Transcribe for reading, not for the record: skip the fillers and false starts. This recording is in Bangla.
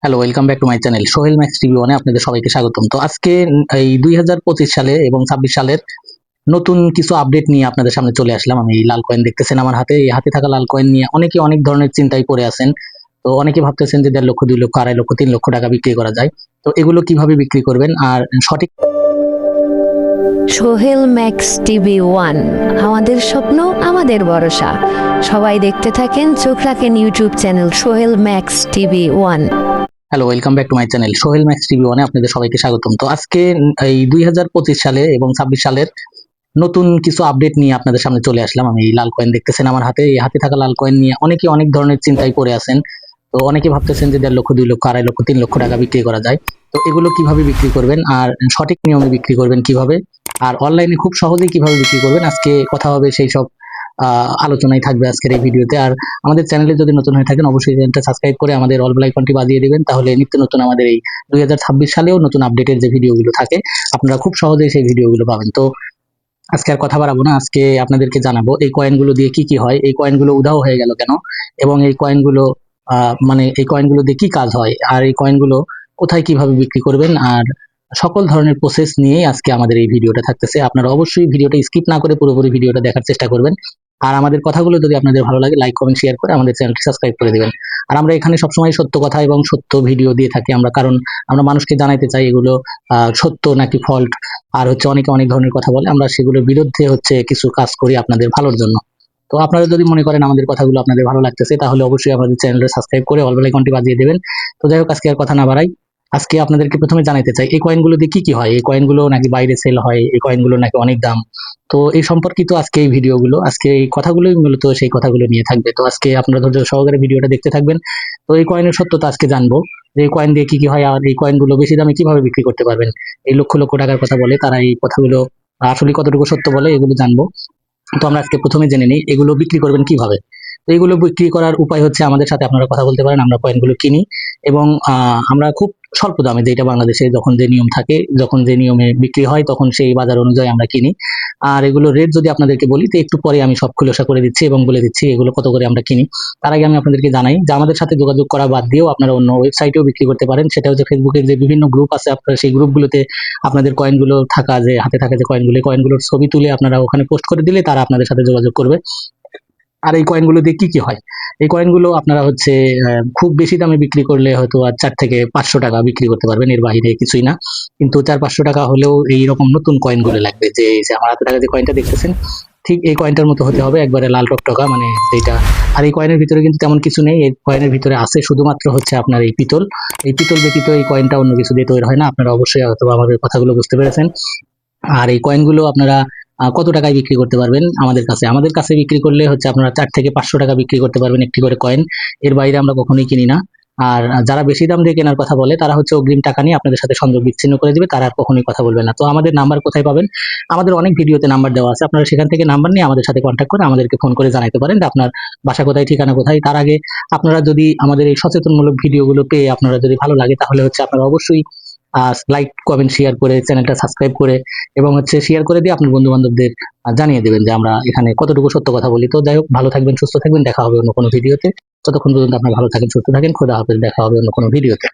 Hello, welcome back to my channel Sohel max TV ওয়ানে আপনাদের সবাইকে স্বাগতম। তো আজকে এই 2025 সালে এবং 26 সালের নতুন কিছু আপডেট নিয়ে আপনাদের সামনে চলে আসলাম। আমি এই লাল কয়েন দেখতেছেন আমার হাতে, এই হাতে থাকা লাল কয়েন নিয়ে অনেকে অনেক ধরনের চিন্তায় পড়ে আছেন। তো অনেকে ভাবতেছেন যে 1.5 লক্ষ, 2 লক্ষ, 2.5 লক্ষ, 3 লক্ষ টাকা বিক্রি করা যায়। তো এগুলো কিভাবে বিক্রি করবেন আর সঠিক সোহেল ম্যাক্স টিভি ওয়ান, আমাদের স্বপ্ন আমাদের ভরসা। সবাই দেখতে থাকেন, চোখ রাখেন YouTube channel Sohel max TV one. Hello, welcome back to my channel Sohel max TV ওয়ানে আপনাদের সবাইকে স্বাগতম। তো আজকে এই 2025 সালে এবং 26 সালের নতুন কিছু আপডেট নিয়ে আপনাদের সামনে চলে আসলাম। আমি এই লাল কয়েন দেখতেছেন আমার হাতে, এই হাতে থাকা লাল কয়েন নিয়ে অনেকে অনেক ধরনের চিন্তায় পড়ে আছেন। তো অনেকে ভাবতেছেন যে 1.5 লক্ষ, 2 লক্ষ, 2.5 লক্ষ, 3 লক্ষ টাকা বিক্রি করা যায়। তো এগুলো কিভাবে বিক্রি করবেন আর সঠিক নিয়মে বিক্রি করবেন কিভাবে, আর অনলাইনে খুব সহজেই কিভাবে বিক্রি করবেন, আজকে কথা হবে সেই সব আলোচনায় থাকবে আজকের এই ভিডিওতে। আর আমাদের চ্যানেলে যদি নতুন হয়ে থাকেন অবশ্যই চ্যানেলটা সাবস্ক্রাইব করে আমাদের অল বেল আইকনটি বাজিয়ে দিবেন, তাহলে নিত্য নতুন আমাদের এই 2026 সালেও নতুন আপডেটের যে ভিডিওগুলো থাকে আপনারা খুব সহজেই সেই ভিডিওগুলো পাবেন। তো আজকে আর কথা বাড়াবো না, আজকে আপনাদেরকে জানাবো এই কয়েনগুলো দিয়ে কি কি হয়, এই কয়েনগুলো উধাও হয়ে গেল কেন, এবং এই কয়েনগুলো মানে এই কয়েনগুলো দিয়ে কি কাজ হয়, আর এই কয়েনগুলো কোথায় কিভাবে বিক্রি করবেন, আর সকল ধরনের প্রসেস নিয়েই আজকে আমাদের এই ভিডিওটা থাকতেছে। আপনারা অবশ্যই ভিডিওটা স্কিপ না করে পুরোপুরি ভিডিওটা দেখার চেষ্টা করবেন। আর আমাদের কথাগুলো যদি আপনাদের ভালো লাগে লাইক কমেন্ট শেয়ার করে আমাদের চ্যানেলটি সাবস্ক্রাইব করে দিবেন। আর আমরা এখানে সবসময় সত্য কথা এবং সত্য ভিডিও দিয়ে থাকি আমরা, কারণ আমরা মানুষকে জানাইতে চাই এগুলো সত্য নাকি ফল্ট। আর হচ্ছে অনেকে অনেক ধরনের কথা বলে, আমরা সেগুলোর বিরুদ্ধে হচ্ছে কিছু কাজ করি আপনাদের ভালোর জন্য। তো আপনারা যদি মনে করেন আমাদের কথাগুলো আপনাদের ভালো লাগতেছে তাহলে অবশ্যই আমাদের চ্যানেলটা সাবস্ক্রাইব করে অল বেল আইকনটি বাজিয়ে দেবেন। তো যাই হোক, আজকে আর কথা না বাড়াই, আজকে আপনাদেরকে প্রথমে জানাতে চাই এই কয়েনগুলো দিয়ে কি কি হয়, এই কয়েনগুলো নাকি বাইরে সেল হয়, এই কয়েনগুলো নাকি অনেক দাম। তো এই সম্পর্কিত আজকে এই ভিডিওগুলো, আজকে এই কথাগুলোই মূলত সেই কথাগুলো নিয়ে থাকবে। তো আজকে আপনারা ধৈর্য সহকারে ভিডিওটা দেখতে থাকবেন। তো এই কয়েনের সত্যতা আজকে জানবো, যে এই কয়েন দিয়ে কি কি হয়, আর এই কয়েনগুলো বেশি দামে কিভাবে বিক্রি করতে পারবেন। এই লক্ষ লক্ষ টাকার কথা বলে তারা এই কথাগুলো আসলে কতটুকু সত্য বলে এগুলো জানবো। তো আমরা আজকে প্রথমে জেনে নিই এগুলো বিক্রি করবেন কিভাবে। তো এইগুলো বিক্রি করার উপায় হচ্ছে আমাদের সাথে আপনারা কথা বলতে পারেন, আমরা কয়েনগুলো কিনি এবং আমরা খুব স্বল্প দামে, যেটা বাংলাদেশে যখন যে নিয়ম থাকে, যখন যে নিয়মে বিক্রি হয় তখন সেই বাজার অনুযায়ী আমরা কিনি। আর এগুলো রেট যদি আপনাদেরকে বলি তো একটু পরে আমি সব খোলাসা করে দিচ্ছি এবং বলে দিচ্ছি এগুলো কত করে আমরা কিনি। তার আগে আমি আপনাদেরকে জানাই যে আমাদের সাথে যোগাযোগ করা বাদ দিয়েও আপনারা অন্য ওয়েবসাইটেও বিক্রি করতে পারেন। সেটা হচ্ছে ফেসবুকের যে বিভিন্ন গ্রুপ আছে, আপনারা সেই গ্রুপগুলোতে আপনাদের কয়েনগুলো থাকা, যে হাতে থাকা যে কয়েনগুলো, কয়েনগুলোর ছবি তুলে আপনারা ওখানে পোস্ট করে দিলে তারা আপনাদের সাথে যোগাযোগ করবে। আর এই কয়েনগুলো দিয়ে কি কি হয়, এই কয়েনগুলো আপনারা হচ্ছে খুব বেশি দামে বিক্রি করলে হয়তো আর 4 থেকে 500 টাকা বিক্রি করতে পারবেন, এর বাইরে কিছুই না। কিন্তু 400-500 টাকা হলেও এইরকম নতুন কয়েনগুলো লাগবে, যে এই যে আমার হাতে থাকা যে কয়েনটা দেখতেছেন ঠিক এই কয়েনটার মতো হতে হবে, একবারে লাল টকটকা, মানে যেটা। আর এই কয়েনের ভিতরে কিন্তু তেমন কিছু নেই, এই কয়েনের ভিতরে আছে শুধুমাত্র হচ্ছে আপনার এই পিতল। এই পিতল ব্যতীত এই কয়েনটা অন্য কিছু দিয়ে তৈরি হয় না। আপনারা অবশ্যই হয়তো আমাদের কথাগুলো বুঝতে পেরেছেন। আর এই কয়েনগুলো আপনারা কত টাকায় বিক্রি করতে পারবেন আমাদের কাছে বিক্রি করলে হচ্ছে আপনারা 4 থেকে 500 টাকা বিক্রি করতে পারবেন একটি করে কয়েন, এর বাইরে আমরা কখনোই কিনি না। আর যারা বেশি দাম দিয়ে কেনার কথা বলে তারা হচ্ছে অগ্রিম টাকা নিয়ে আপনাদের সাথে সংযোগ বিচ্ছিন্ন করে দিবে, তারা আর কখনোই কথা বলবে না। তো আমাদের নাম্বার কোথায় পাবেন, আমাদের অনেক ভিডিওতে নাম্বার দেওয়া আছে, আপনারা সেখান থেকে নাম্বার নিয়ে আমাদের সাথে কন্ট্যাক্ট করে আমাদেরকে ফোন করে জানাতে পারেন যে আপনার বাসা কোথায়, ঠিকানা কোথায়। তার আগে আপনারা যদি আমাদের এই সচেতনমূলক ভিডিওগুলো পেয়ে আপনারা যদি ভালো লাগে তাহলে হচ্ছে আপনারা অবশ্যই লাইক কমেন্ট শেয়ার করে চ্যানেলটা সাবস্ক্রাইব করে এবং হচ্ছে শেয়ার করে দিয়ে আপনার বন্ধু বান্ধবদের জানিয়ে দেবেন যে আমরা এখানে কতটুকু সত্য কথা বলি। তো যাই হোক, ভালো থাকবেন, সুস্থ থাকবেন, দেখা হবে অন্য কোনো ভিডিওতে। ততক্ষণ পর্যন্ত আপনারা ভালো থাকেন, সুস্থ থাকেন, খোদা হাফেজ, দেখা হবে অন্য কোনো ভিডিওতে।